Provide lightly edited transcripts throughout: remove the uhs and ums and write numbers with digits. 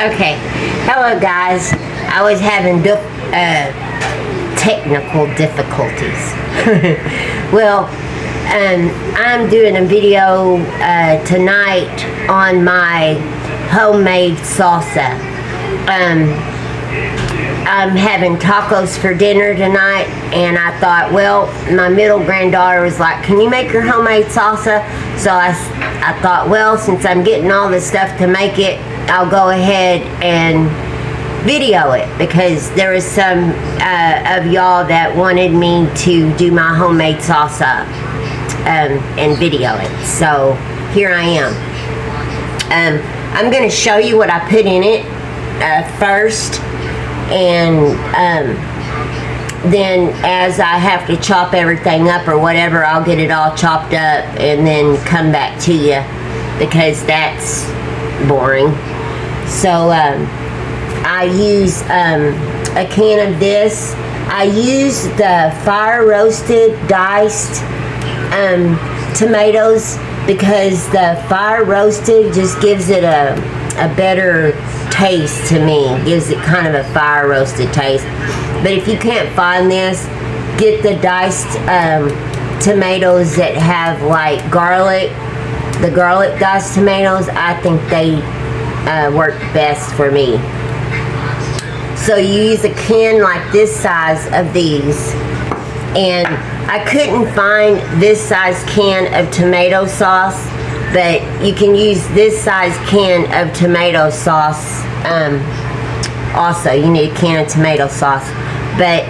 Okay. Hello, guys. I was having technical difficulties. Well, I'm doing a video tonight on my homemade salsa. I'm having tacos for dinner tonight, and I thought, well, my middle granddaughter was like, can you make your homemade salsa? So I thought, well, since I'm getting all this stuff to make it, I'll go ahead and video it, because there was some of y'all that wanted me to do my homemade salsa and video it. So here I am. I'm going to show you what I put in it first, and then as I have to chop everything up or whatever, I'll get it all chopped up and then come back to you, because that's boring. So I use a can of this. I use the fire roasted diced tomatoes, because the fire roasted just gives it a better taste to me. It gives it kind of a fire roasted taste. But if you can't find this, get the diced tomatoes that have like garlic, the garlic diced tomatoes. I think they work best for me. So you use a can like this size of these, and I couldn't find this size can of tomato sauce, but you can use this size can of tomato sauce. Also, you need a can of tomato sauce. But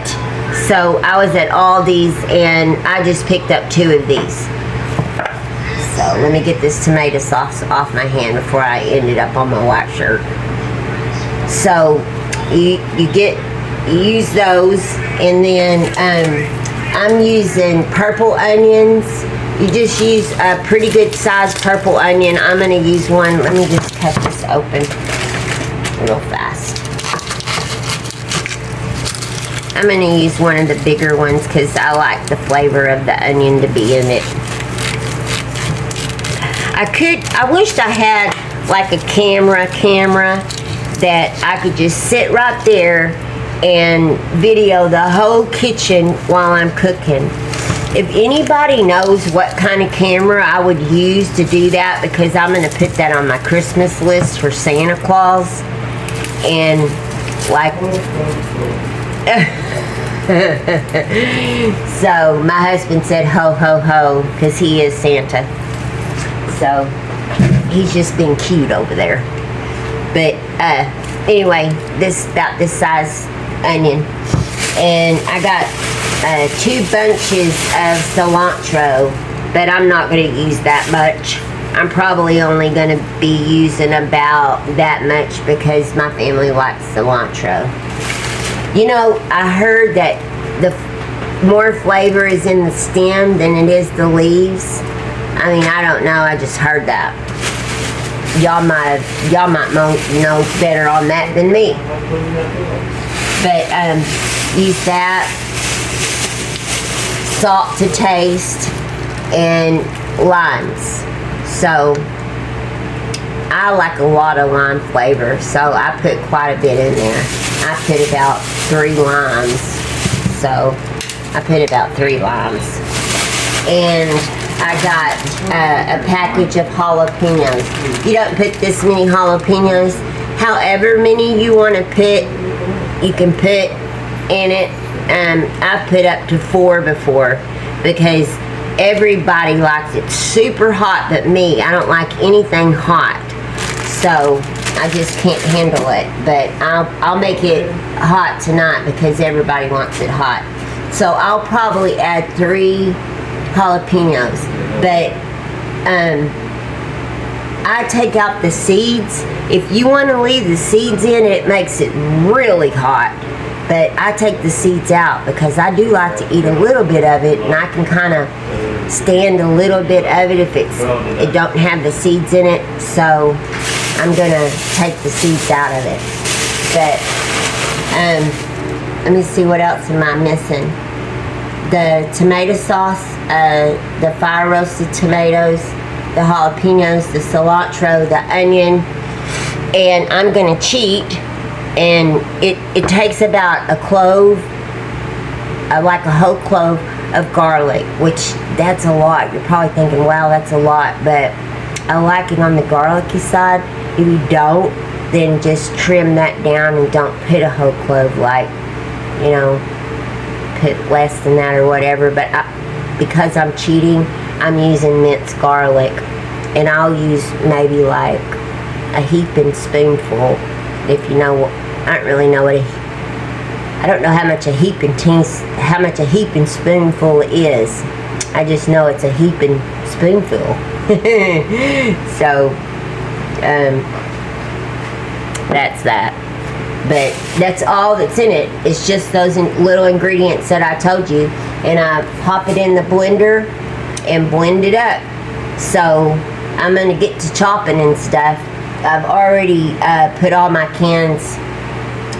so I was at Aldi's and I just picked up 2 of these. So let me get this tomato sauce off my hand before I ended up on my white shirt. So you use those, and then I'm using purple onions. You just use a pretty good sized purple onion. I'm going to use one. Let me just cut this open real fast. I'm going to use one of the bigger ones because I like the flavor of the onion to be in it. I wished I had like a camera that I could just sit right there and video the whole kitchen while I'm cooking. If anybody knows what kind of camera I would use to do that, because I'm going to put that on my Christmas list for Santa Claus. And like so my husband said ho ho ho, because he is Santa. So he's just being cute over there. But anyway, this about this size onion, and I got 2 bunches of cilantro, but I'm not going to use that much. I'm probably only going to be using about that much, because my family likes cilantro. You know, I heard that the more flavor is in the stem than it is the leaves. I mean, I don't know, I just heard that. Y'all might know better on that than me. But use that, salt to taste, and limes. So I like a lot of lime flavor, so I put quite a bit in there. I put about 3 limes. So I put about 3 limes. And I got a package of jalapenos. You don't put this many jalapenos. However many you want to put, you can put in it. I've put up to 4 before, because everybody likes it super hot but me. I don't like anything hot. So I just can't handle it. But I'll make it hot tonight, because everybody wants it hot. So I'll probably add 3 jalapenos, but I take out the seeds. If you want to leave the seeds in, it makes it really hot, but I take the seeds out, because I do like to eat a little bit of it, and I can kind of stand a little bit of it if it don't have the seeds in it. So I'm gonna take the seeds out of it. But let me see, what else am I missing? The tomato sauce, the fire roasted tomatoes, the jalapenos, the cilantro, the onion, and I'm gonna cheat, and it takes about a clove, like a whole clove of garlic, which that's a lot. You're probably thinking, wow, that's a lot, but I like it on the garlicky side. If you don't, then just trim that down and don't put a whole clove, like, you know, put less than that or whatever. But because I'm cheating, I'm using minced garlic, and I'll use maybe like a heaping spoonful. If you know, I don't really know what I don't know how much a heaping spoonful is. I just know it's a heaping spoonful. So that's that. But that's all that's in it. It's just those little ingredients that I told you, and I pop it in the blender and blend it up. So I'm gonna get to chopping and stuff. I've already put all my cans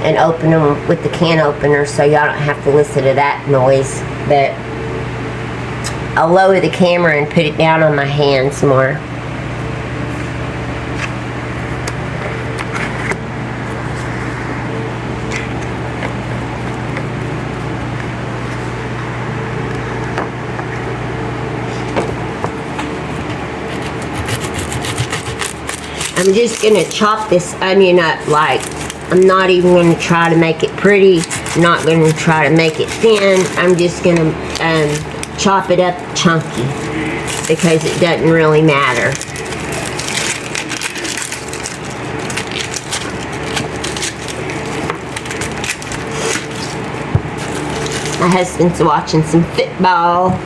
and open them with the can opener, so y'all don't have to listen to that noise. But I'll lower the camera and put it down on my hands more. I'm just gonna chop this onion up, like, I'm not even gonna try to make it pretty, I'm not gonna try to make it thin. I'm just gonna chop it up chunky, because it doesn't really matter. My husband's watching some football.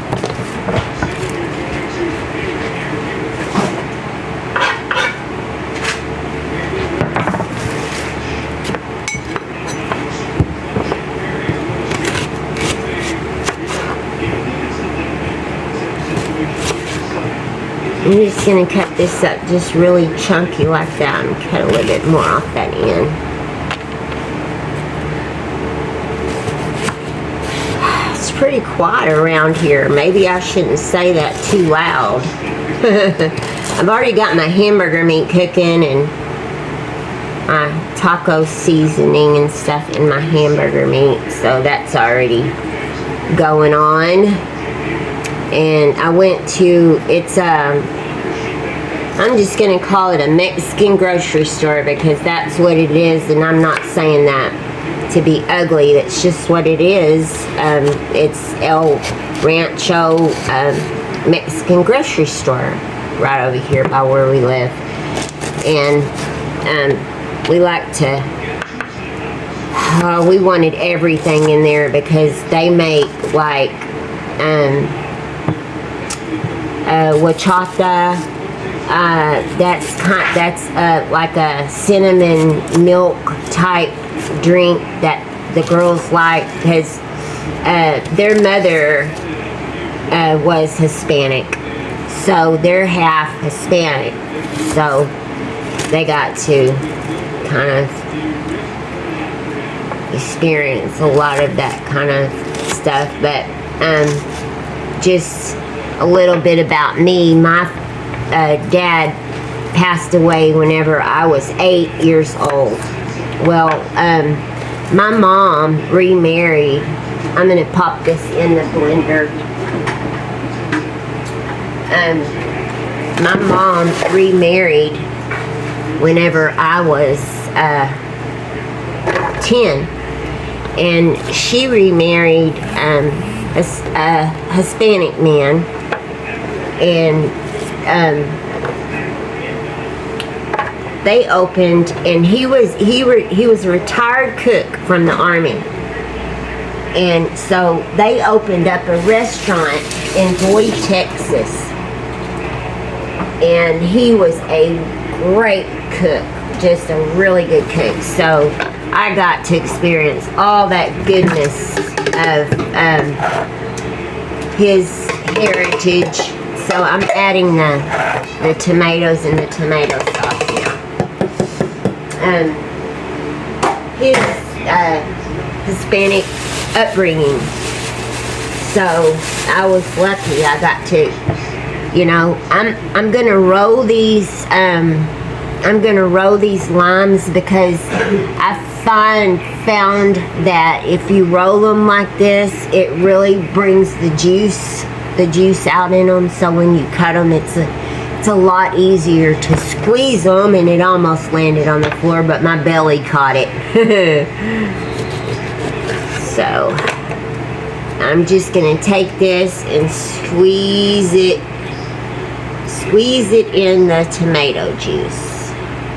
I'm just going to cut this up just really chunky like that, and cut a little bit more off that end. It's pretty quiet around here. Maybe I shouldn't say that too loud. I've already got my hamburger meat cooking and my taco seasoning and stuff in my hamburger meat, so that's already going on. And I went to, I'm just going to call it a Mexican grocery store, because that's what it is, and I'm not saying that to be ugly. That's just what it is. It's El Rancho Mexican grocery store right over here by where we live. And we like to, we wanted everything in there, because they make like horchata. That's like a cinnamon milk type drink that the girls like, because their mother was Hispanic, so they're half Hispanic, so they got to kind of experience a lot of that kind of stuff. But just a little bit about me. My dad passed away whenever I was 8 years old. Well, my mom remarried. I'm gonna pop this in the blender. My mom remarried whenever I was 10, and she remarried a Hispanic man, and they opened, and he was a retired cook from the army, and so they opened up a restaurant in Boyd, Texas, and he was a great cook, just a really good cook. So I got to experience all that goodness of his heritage. So I'm adding the tomatoes and the tomato sauce now. His Hispanic upbringing. So I was lucky. I got to, you know, I'm gonna roll these I'm gonna roll these limes because I found that if you roll them like this, it really brings the juice out in them. So when you cut them, it's a lot easier to squeeze them. And it almost landed on the floor, but my belly caught it. So I'm just gonna take this and squeeze it in the tomato juice.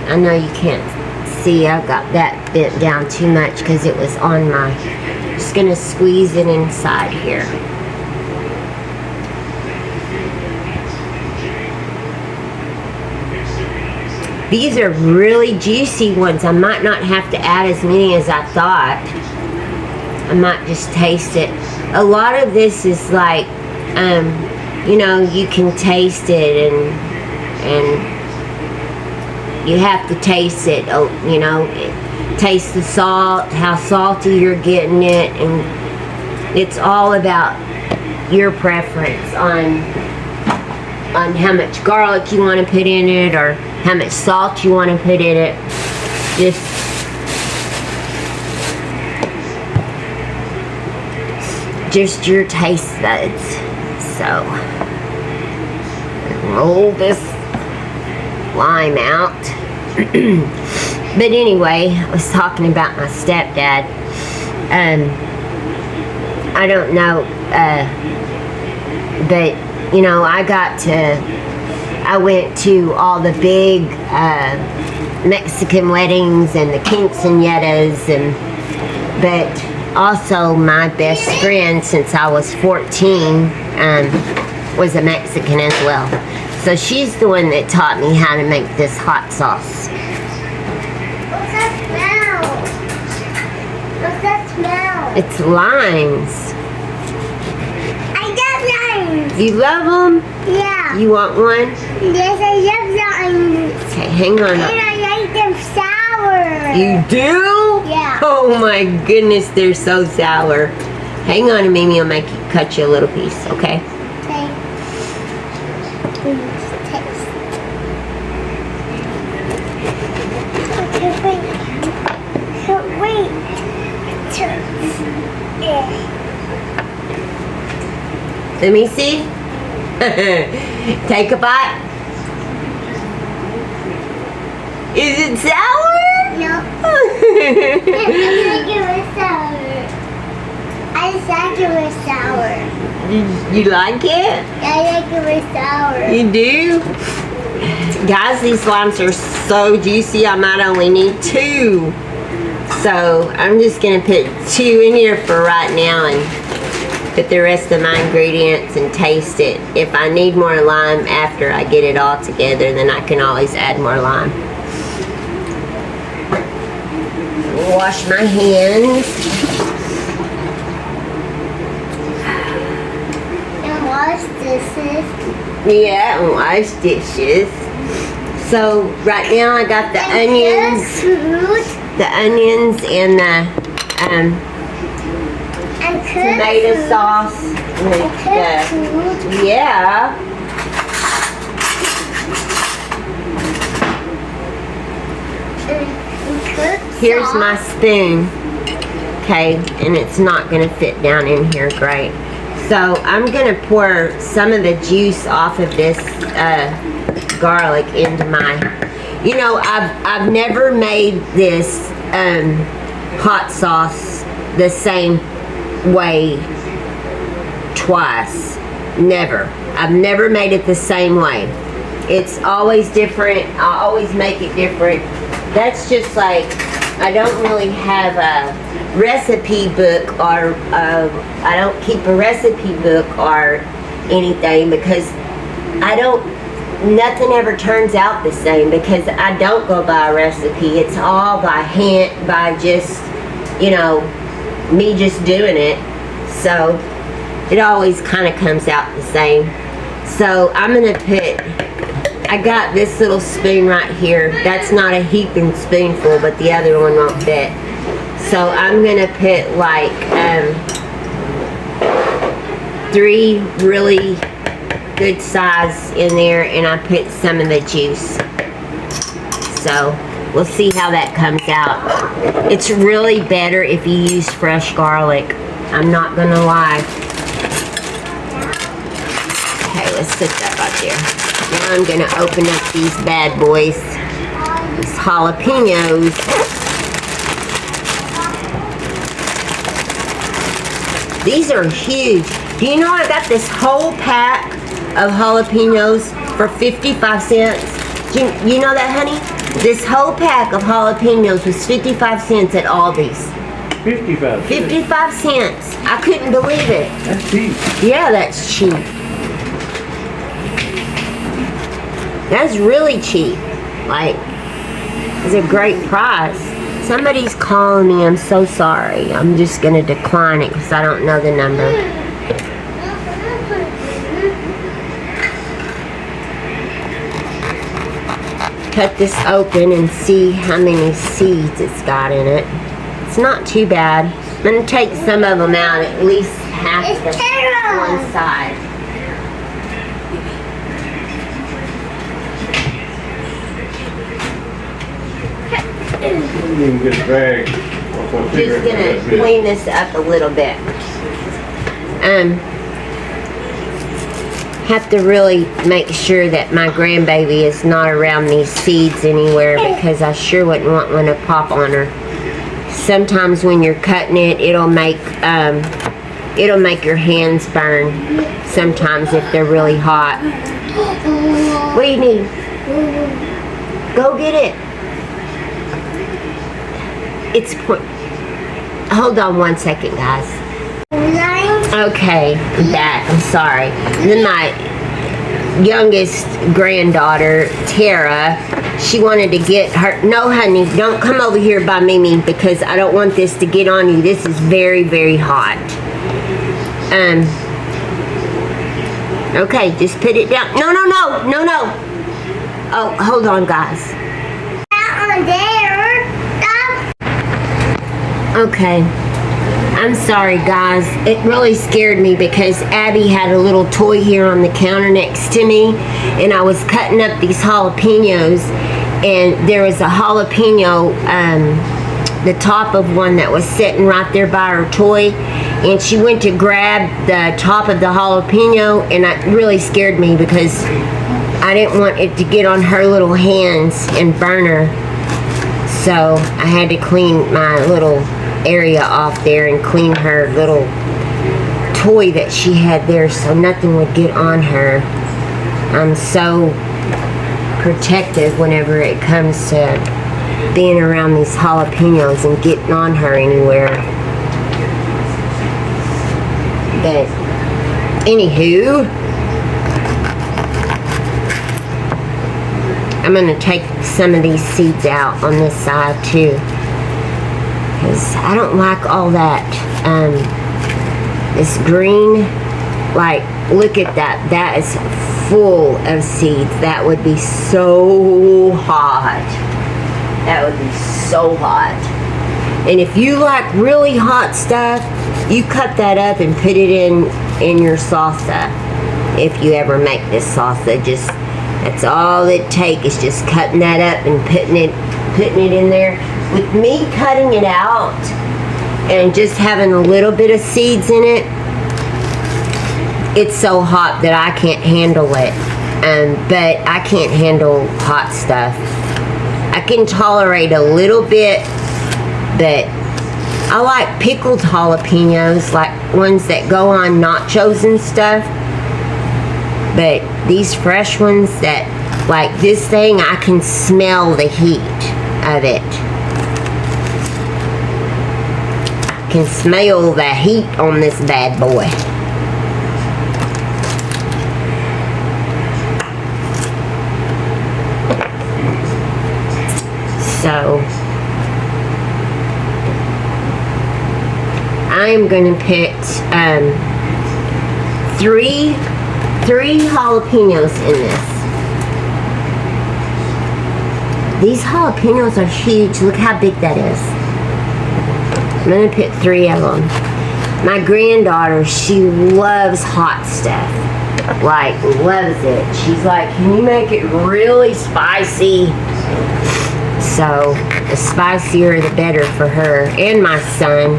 I know you can't see, I got that bent down too much because it was on my, just gonna squeeze it inside here. These are really juicy ones. I might not have to add as many as I thought. I might just taste it. A lot of this is like, you know, you can taste it and you have to taste it, you know, taste the salt, how salty you're getting it, and it's all about your preference on how much garlic you want to put in it or how much salt you want to put in it. Just your taste buds. So roll this lime out. But anyway, I was talking about my stepdad. I don't know, but you know, I went to all the big Mexican weddings and the quinceañeras, but also my best friend since I was 14 was a Mexican as well. So she's the one that taught me how to make this hot sauce. What's that smell? What's that smell? It's limes. I love limes. You love them? Yeah. You want one? Yes, I love limes. Okay, hang on. And I like them sour. You do? Yeah. Oh my goodness, they're so sour. Hang on, and Mimi will cut you a little piece, okay? Okay. Please taste. Okay, wait. So wait. Let me see. Take a bite. Is it sour? No. I think it was sour. I think it was sour. You like it? I think it was sour. You do? Guys, these limes are so juicy, I might only need 2. So I'm just gonna put 2 in here for right now and put the rest of my ingredients and taste it. If I need more lime after I get it all together, then I can always add more lime. Wash my hands. And wash dishes. Yeah, and wash dishes. So right now I got the onions. The onions and the tomato sauce. Yeah. Here's my spoon. Okay, and it's not gonna fit down in here great. So I'm gonna pour some of the juice off of this garlic into my, you know, I've never made this hot sauce the same way twice. Never. I've never made it the same way. It's always different. I always make it different. That's just like, I don't really have a recipe book or I don't keep a recipe book or anything because nothing ever turns out the same because I don't go by a recipe. It's all by hand, by just, you know, me just doing it. So it always kind of comes out the same. So I'm gonna put, I got this little spoon right here. That's not a heaping spoonful, but the other one won't fit. So I'm gonna put like 3 really good size in there, and I put some of the juice. So we'll see how that comes out. It's really better if you use fresh garlic. I'm not gonna lie. Okay, let's put that right there. Now I'm gonna open up these bad boys. These jalapenos. These are huge. Do you know I got this whole pack of jalapenos for 55 cents? Do you know that, honey? This whole pack of jalapenos was 55 cents at Aldi's. 55 cents. 55 cents. I couldn't believe it. That's cheap. Yeah, that's cheap. That's really cheap. Like, it's a great price. Somebody's calling me. I'm so sorry. I'm just going to decline it because I don't know the number. Cut this open and see how many seeds it's got in it. It's not too bad. I'm going to take some of them out, at least half It's the Tara. one side. You can get a bag. Just gonna clean this up a little bit. Have to really make sure that my grandbaby is not around these seeds anywhere because I sure wouldn't want one to pop on her. Sometimes when you're cutting it, it'll make your hands burn. Sometimes if they're really hot. What do you need? Go get it. It's hold on one second, guys. Okay, I'm back. I'm sorry. Then my youngest granddaughter, Tara, she wanted to get her. No, honey, don't come over here by Mimi because I don't want this to get on you. This is very, very hot. Okay, just put it down. No. Oh, hold on, guys. On there. Stop. Okay. I'm sorry, guys. It really scared me because Abby had a little toy here on the counter next to me, and I was cutting up these jalapenos, and there was a jalapeno, the top of one that was sitting right there by her toy, and she went to grab the top of the jalapeno, and it really scared me because I didn't want it to get on her little hands and burn her. So I had to clean my little area off there and clean her little toy that she had there so nothing would get on her. I'm so protective whenever it comes to being around these jalapenos and getting on her anywhere. But anywho, I'm gonna take some of these seeds out on this side too, because I don't like all that this green. Like, look at that. That is full of seeds. That would be so hot. That would be so hot. And if you like really hot stuff, you cut that up and put it in your salsa. If you ever make this salsa, just that's all it takes is just cutting that up and putting it in there. With me cutting it out and just having a little bit of seeds in it, it's so hot that I can't handle it. But I can't handle hot stuff. I can tolerate a little bit, but I like pickled jalapenos, like ones that go on nachos and stuff. But these fresh ones that, like this thing, I can smell the heat of it. I can smell the heat on this bad boy. So I'm gonna put three jalapenos in this. These jalapenos are huge. Look how big that is. I'm gonna put 3 of them. My granddaughter, she loves hot stuff. Like, loves it. She's like, can you make it really spicy? So the spicier the better for her and my son.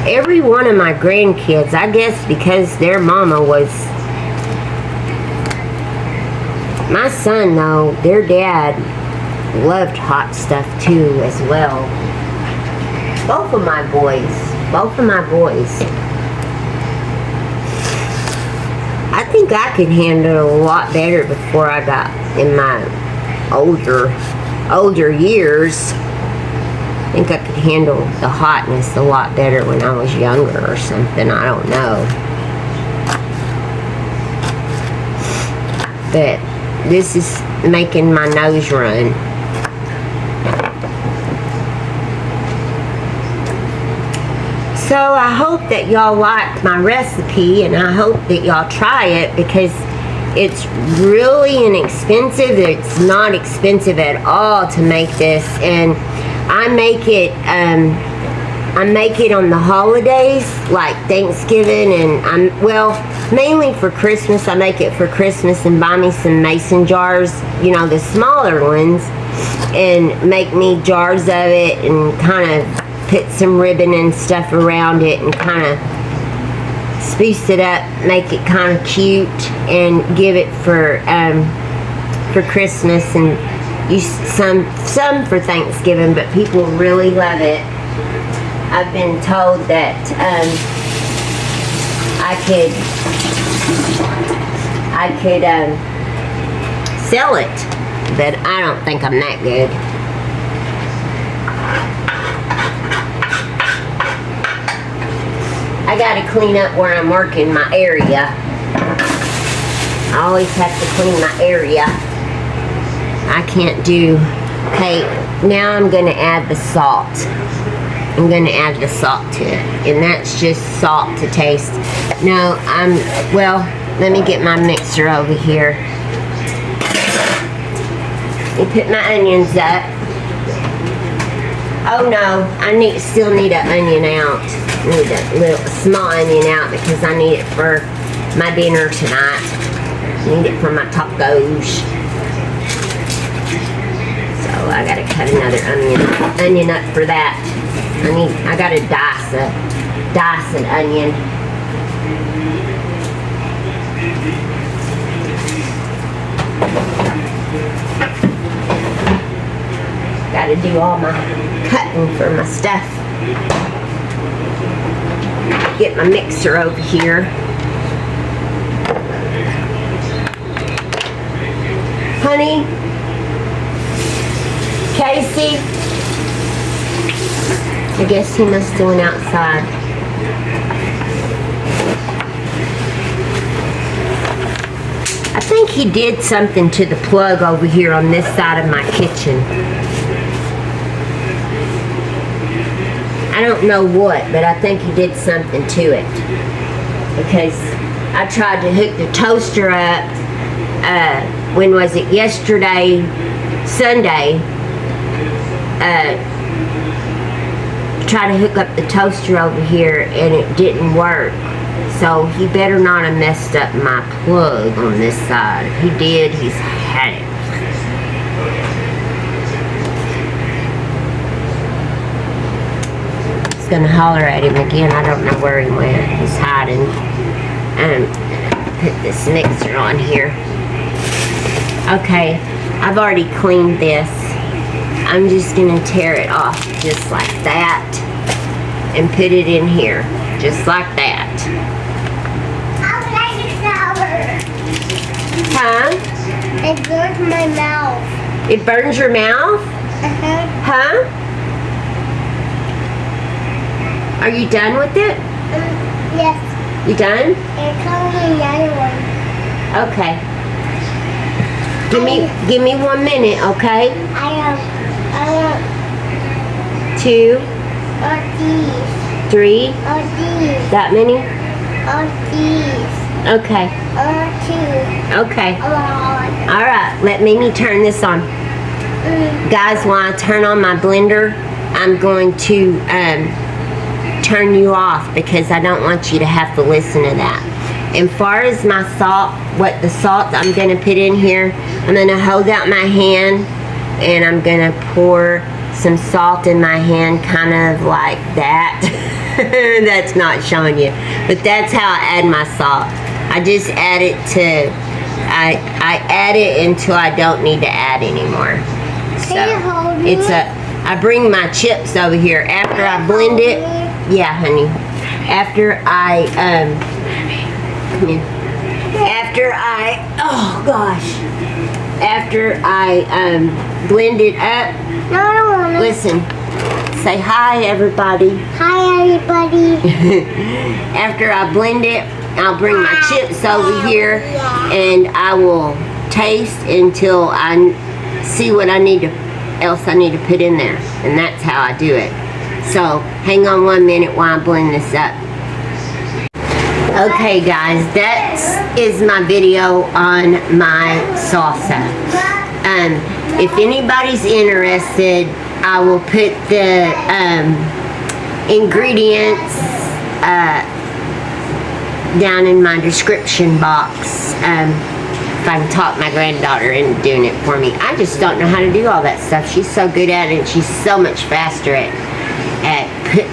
Every one of my grandkids, I guess because their mama was... My son, though, their dad loved hot stuff too as well. Both of my boys. I think I could handle it a lot better before I got in my older years. I think I could handle the hotness a lot better when I was younger or something. I don't know. But this is making my nose run. So I hope that y'all like my recipe, and I hope that y'all try it, because it's really inexpensive. It's not expensive at all to make this, and I make it on the holidays, like Thanksgiving, and mainly for Christmas. I make it for Christmas and buy me some mason jars, you know, the smaller ones, and make me jars of it and kind of put some ribbon and stuff around it and kind of spruce it up, make it kind of cute, and give it for Christmas, and use some for Thanksgiving, but people really love it. I've been told that I could sell it, but I don't think I'm that good. I gotta clean up where I'm working, my area. I always have to clean my area. I can't do... Okay, now I'm gonna add the salt. I'm gonna add the salt to it, and that's just salt to taste. No, let me get my mixer over here. Let me put my onions up. Oh no, I still need an onion out. I need a little small onion out because I need it for my dinner tonight. I need it for my tacos. So I gotta cut another onion up for that. I gotta dice an onion. Gotta do all my cutting for my stuff. Get my mixer over here. Honey, Casey, I guess he must have went outside. I think he did something to the plug over here on this side of my kitchen. I don't know what, but I think he did something to it. Because I tried to hook the toaster up, when was it? Yesterday, Sunday. Tried to hook up the toaster over here and it didn't work. So he better not have messed up my plug on this side. If he did, he's had it. Gonna holler at him again. I don't know where he went. He's hiding. Put this mixer on here. Okay, I've already cleaned this. I'm just gonna tear it off just like that and put it in here, just like that. I like it sour. Huh? It burns my mouth. It burns your mouth? Huh? Are you done with it? Yes. You done? It's only another one. Okay. Give me 1 minute, okay? I want 2, these. 3. These. That many? These. Okay. 2. Okay. I want All right. Let me turn this on. Guys, when I turn on my blender, I'm going to turn you off because I don't want you to have to listen to that. And far as my salt, what the salt I'm gonna put in here, I'm gonna hold out my hand and I'm gonna pour some salt in my hand, kind of like that. That's not showing you, but that's how I add my salt. I just add it to, I add it until I don't need to add anymore. So it's I bring my chips over here after I blend it. Yeah, honey. After I come here. Oh gosh. After I blend it up. No, I don't want to. Listen. Say hi, everybody. Hi, everybody. After I blend it, I'll bring my chips over here and I will taste until I see what else I need to put in there. And that's how I do it. So, hang on 1 minute while I blend this up. Okay, guys, that is my video on my salsa. If anybody's interested, I will put the ingredients down in my description box. If I can talk my granddaughter into doing it for me. I just don't know how to do all that stuff. She's so good at it, and she's so much faster at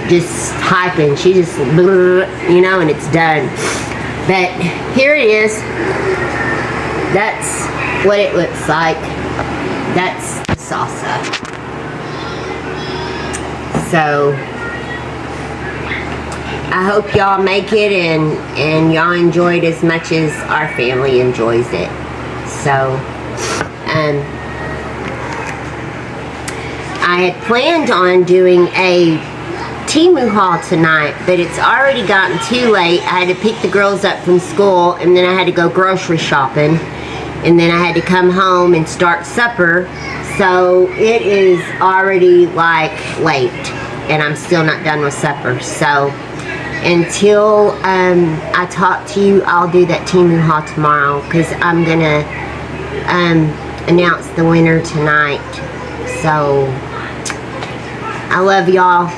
just typing. She just, you know, and it's done. But here it is. That's what it looks like. That's the salsa. So I hope y'all make it and y'all enjoy it as much as our family enjoys it. So I had planned on doing a Temu haul tonight, but it's already gotten too late. I had to pick the girls up from school, and then I had to go grocery shopping, and then I had to come home and start supper. So it is already like late, and I'm still not done with supper. So until I talk to you, I'll do that Temu haul tomorrow, because I'm gonna announce the winner tonight. So I love y'all.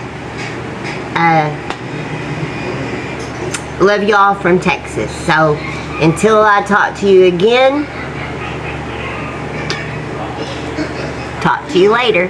Love y'all from Texas. So until I talk to you again, talk to you later.